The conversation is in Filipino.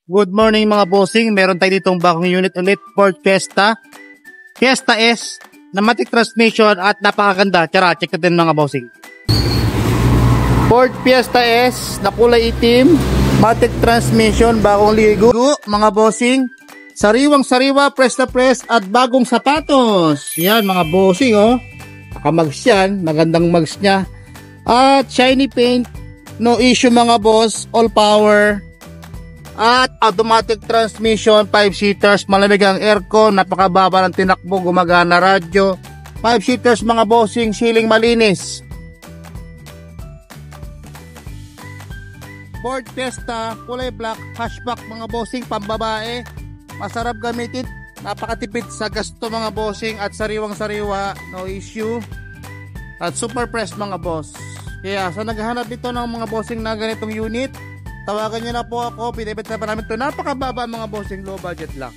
Good morning mga bossing. Meron tayo ditong bagong unit ulit, Ford Fiesta. Fiesta S, na matic transmission at napakaganda. Tara, check natin mga bossing. Ford Fiesta S na kulay itim, matic transmission, bagong ligo. Mga bossing, sariwang sariwa, press na press at bagong sapatos. Yan mga bossing oh. Nakamags yan, magandang mags niya. At shiny paint, no issue mga boss, all power. At automatic transmission, 5-seaters, malamig ang aircon, napakababa ng tinakbo, gumagana radyo. 5-seaters mga bossing, ceiling malinis. Ford Fiesta, kulay black, hatchback mga bossing, pambabae. Masarap gamitin, napakatipid sa gasto mga bossing at sariwang sariwa, no issue. At super press mga boss. Kaya sa naghahanap dito ng mga bossing na ganitong unit, tawagan nyo na po ako, pinibit na pa namin ito. Napakababa mga bossing, low budget lang.